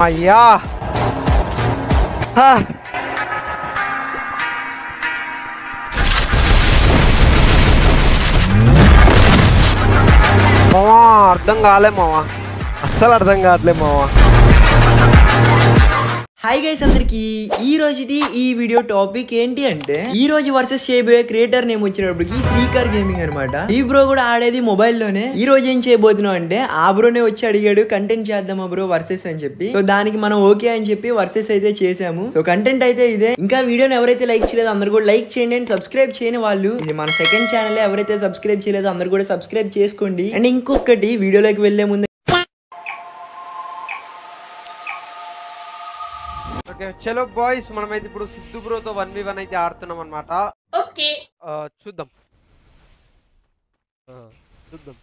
అయ్యా మావా అర్థం కాలే మావా, అస్సలు అర్థం కావట్లే మావా. హాయ్ గైస్ అందరికి ఈ రోజుటి ఈ వీడియో టాపిక్ ఏంటి అంటే ఈ రోజు వర్సెస్ చేయబోయే క్రియేటర్ నేమ్ వచ్చినప్పటికి శ్రీకర్ గేమింగ్ అనమాట. ఈ బ్రో కూడా ఆడేది మొబైల్ లోనే. ఈ రోజు ఏం చేయబోతున్నాం అంటే ఆ బ్రోనే వచ్చి అడిగాడు కంటెంట్ చేద్దామా బ్రో వర్సెస్ అని చెప్పి. సో దానికి మనం ఓకే అని చెప్పి వర్సెస్ అయితే చేసాము. సో కంటెంట్ అయితే ఇదే. ఇంకా వీడియోని ఎవరైతే లైక్ చేయలేదో అందరు కూడా లైక్ చేయండి అండ్ సబ్స్క్రైబ్ చేయని వాళ్ళు ఇది మన సెకండ్ ఛానల్, ఎవరైతే సబ్స్క్రైబ్ చేయలేదో అందరు కూడా సబ్స్క్రైబ్ చేసుకోండి. అండ్ ఇంకొకటి వీడియోలోకి వెళ్లే ముందు చలో బాయ్స్, మనమైతే ఇప్పుడు సిద్ధు బ్రోతో 1v1 అయితే ఆడుతున్నాం అనమాట. ఓకే చూద్దాం చూద్దాం.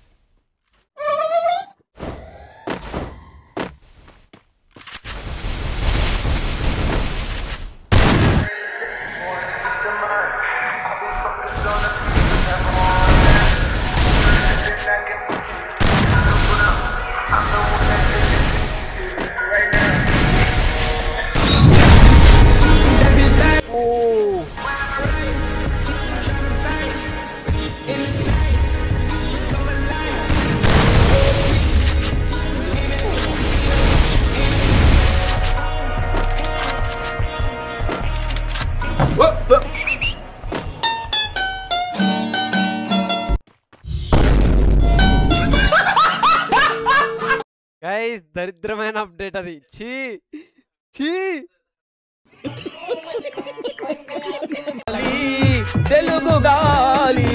గైస్ దరిద్రమైన అప్డేట్ అది. చీ చీ తెలుగు గాలి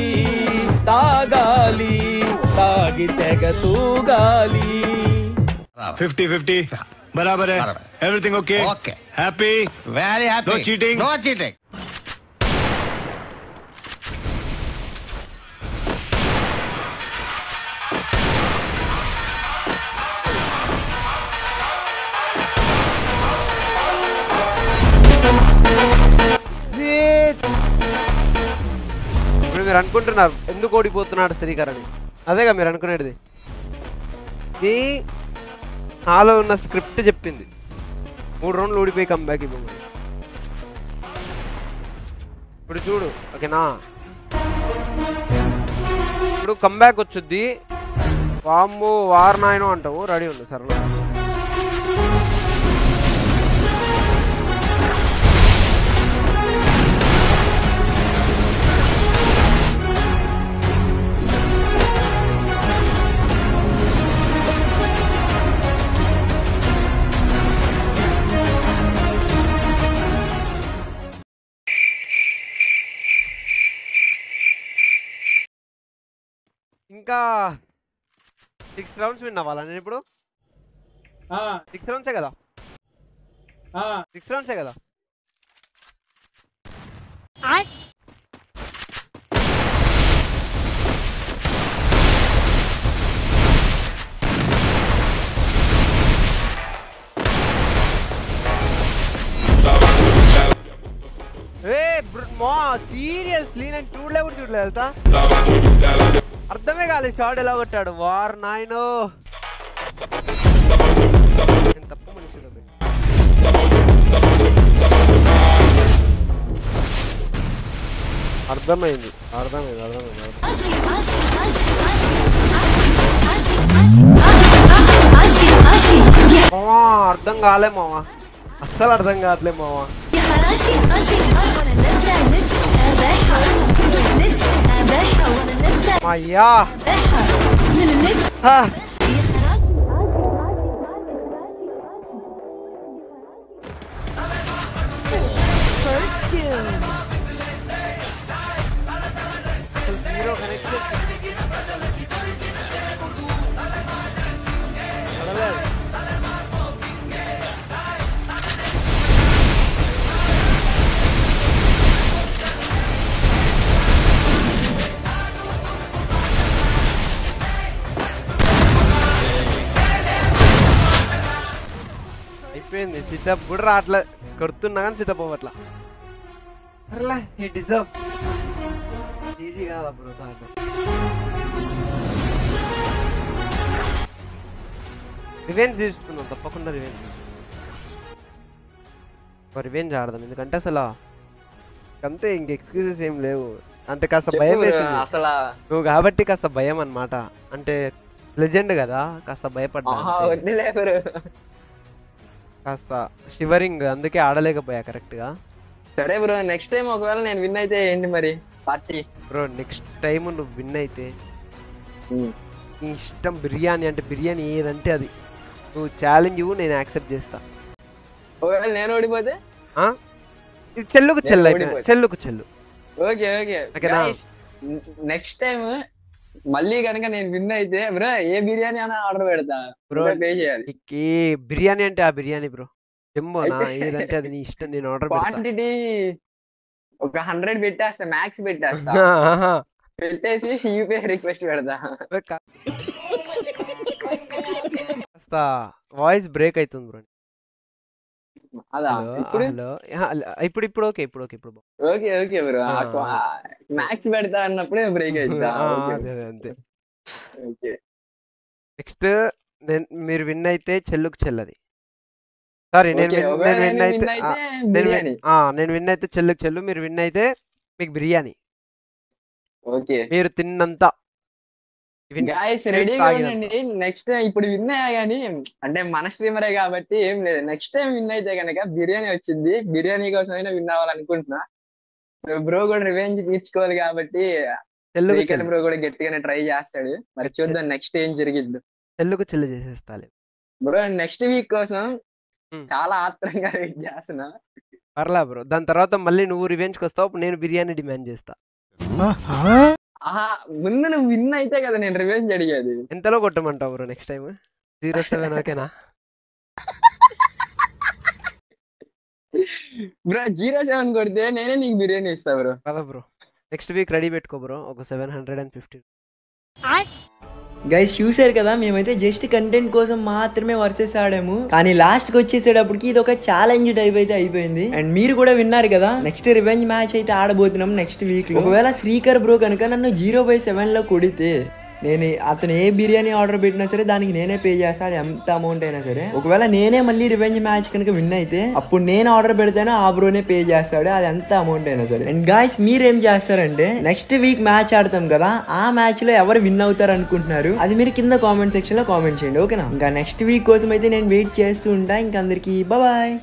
తాగాలి తాగి తెగ తూగాలి. 50-50 बराबर है. Everything okay? Happy? Very happy. No cheating? No cheating. ఇప్పుడు మీరు అనుకుంటున్నారు ఎందుకు ఓడిపోతున్నాడు శ్రీకర్ అని. అదేగా మీరు అనుకునేది. ఇది నాలో ఉన్న స్క్రిప్ట్ చెప్పింది 3 రౌండ్లు ఓడిపోయి కంబ్యాక్ ఇవ్వమని. ఇప్పుడు చూడు ఓకేనా, ఇప్పుడు కంబ్యాక్ వచ్చుద్ది. వామ్మో వారనాయనో అంటావు. రెడీ ఉంది సరే. ఇంకా 6 రౌండ్స్ విన్ అవ్వాలా నేను ఇప్పుడు? 6 రౌండ్సే కదా? 6 రౌండ్సే కదా? సీరియస్లీ నేను చూడలేదు తెలుసా, అర్థమే కాలేదు షాట్ ఎలా కొట్టాడు. వార్ నాయనో తప్పు మనుషులు. అర్థమైంది. అర్థం కాలే మావా, అస్సలు అర్థం కావట్లే మావా. అయ్యా అయిపోయింది. సిటప్ కూడా రావట్లే, కొడుతున్నా కానీ సిటప్ అవ్వట్లా. అట్లా ఈ డిజర్వ్ ఈజీ కాదు బ్రో. రివెంజ్ తీసుకుందాం, తప్పకుండా రివెంజ్ తీసుకుందాం. రివెంజ్ ఆడదాం, ఎందుకంటే అసలు అంతే, ఇంక ఎక్స్క్యూజెస్ ఏం లేవు. అంటే కాస్త భయం వేసింది అసలు నువ్వు కాబట్టి, కాస్త భయం అన్నమాట. అంటే లెజెండ్ కదా, కాస్త భయపడ్డా అంతే. వద్దులే బ్రో. కాస్త షివరింగ్, అందుకే ఆడలేకపోయా కరెక్ట్ గా. సరే బ్రో, నెక్స్ట్ టైం ఒకవేళ నేను విన్ అయితే ఏంటి మరి పార్టీ? బ్రో నెక్స్ట్ టైం నువ్వు విన్ అయితే నీ ఇష్టం బిర్యానీ, అంటే బిర్యానీ ఏదంటే అది. నువ్వు ఛాలెంజ్ ఇవ్వు, నేను యాక్సెప్ట్ చేస్తా. ఒకవేళ నేను ఓడిపోతే ఇది చెల్లుకు చెల్లు నేను అయిపోయింది, ఓడిపోతా. చెల్లుకు చెల్లు. Okay okay. ఓకేనా? నెక్స్ట్ టైం మళ్ళీ కనుక నేను విన్ అయితే బ్రో ఏ బిర్యానీ అయినా ఆర్డర్ పెడతా Bro, బ్రో. పే చేయాలి. నీకు ఏ బిర్యానీ అంటే ఆ బిర్యానీ బ్రో. జంబోనా అయితే- ఏదంటే అది నీ ఇష్టం, నేను ఆర్డర్ పెడతా. క్వాంటిటీ ఒక 100 పెట్టేస్తా, మ్యాక్స్ పెట్టేస్తా. ఆహా. పెట్టేసి యూపీఐ రిక్వెస్ట్ పెడతా. కాస్త వాయిస్ బ్రేక్ అవుతుంది బ్రో. అదా హలో ఇప్పుడు హలో ఇప్పుడు ఇప్పుడు ఓకే, ఇప్పుడు ఓకే, ఇప్పుడు ఓకే ఓకే బ్రో. మ్యాక్స్ పెడతా అన్నప్పుడే బ్రేక్ అవుతా. అదే అదే అంతే. ఓకే నెక్స్ట్ మీరు విన్ అయితే చెల్లుకు చెల్లది. సారీ, నేను ఓకే. ఒకవేళ విన్ నేను అయితే win అయితే బిర్యానీ. నేను విన్ అయితే చెల్లుకు చెల్లు, మీరు విన్ అయితే మీకు బిర్యానీ. ఓకే మీరు తిన్నంత గాయస్ రెడీగా ఉండండి. నెక్స్ట్ ఇప్పుడు విన్ అయ్యా గానీ, అంటే మన స్ట్రీమరే కాబట్టి ఏం లేదు. నెక్స్ట్ టైం విన్ అయితే కనుక బిర్యానీ వచ్చింది, బిర్యానీ కోసమైనా విన్ అవ్వాలనుకుంటున్నా. బ్రో కూడా రివెంజ్ తీర్చుకోవాలి కాబట్టి చెల్లుకు శ్రీకర్ చెల్లు, బ్రో కూడా గట్టిగానే ట్రై చేస్తాడు. మరి చూద్దాం నెక్స్ట్ ఏం జరిగిద్దు. చెల్లుకు చెల్లు చేసేస్తాలే. బ్రో నెక్స్ట్ వీక్ కోసం Hmm. చాలా ఆత్రంగా వెయిట్ చేస్తున్నా. పర్లా బ్రో, దాని తర్వాత మళ్ళీ నువ్వు రివెంజ్కి వస్తావు, అప్పుడు నేను బిర్యానీ డిమాండ్ చేస్తా. ఆహా, ముందు నువ్వు విన్ అయితే కదా నేను రివెంజ్ అడిగేది. ఎంతలో కొట్టమంటావు బ్రో నెక్స్ట్ టైం? 07 ఓకేనా? బ్రో 07 కొడితే నేనే నీకు బిర్యానీ ఇస్తా బ్రో. కదా బ్రో, నెక్స్ట్ వీక్ రెడీ పెట్టుకో బ్రో, ఒక 750. గైస్ చూసారు కదా, మేమైతే జస్ట్ కంటెంట్ కోసం మాత్రమే వర్సెస్ ఆడాము, కానీ లాస్ట్ కి వచ్చేసేటప్పటికి ఇది ఒక ఛాలెంజ్ టైప్ అయితే అయిపోయింది. అండ్ మీరు కూడా విన్నారు కదా, నెక్స్ట్ రివెంజ్ మ్యాచ్ అయితే ఆడబోతున్నాం నెక్స్ట్ వీక్ లో. ఒకవేళ శ్రీకర్ బ్రో కనుక నన్ను 0/7 లో కొడితే, నేను అతను ఏ బిర్యానీ ఆర్డర్ పెట్టినా సరే దానికి నేనే పే చేస్తా, అది ఎంత అమౌంట్ అయినా సరే. ఒకవేళ నేనే మళ్ళీ రివెంజ్ మ్యాచ్ కనుక విన్ అయితే, అప్పుడు నేను ఆర్డర్ పెడితేనే ఆ బ్రోనే పే చేస్తాడు, అది ఎంత అమౌంట్ అయినా సరే. అండ్ గాయస్ మీరేం చేస్తారంటే, నెక్స్ట్ వీక్ మ్యాచ్ ఆడతాం కదా, ఆ మ్యాచ్ లో ఎవరు విన్ అవుతారు అనుకుంటున్నారు, అది మీరు కింద కామెంట్ సెక్షన్ లో కామెంట్ చేయండి, ఓకేనా? ఇంకా నెక్స్ట్ వీక్ కోసం అయితే నేను వెయిట్ చేస్తూ ఉంటా. ఇంకా అందరికి బాయ్.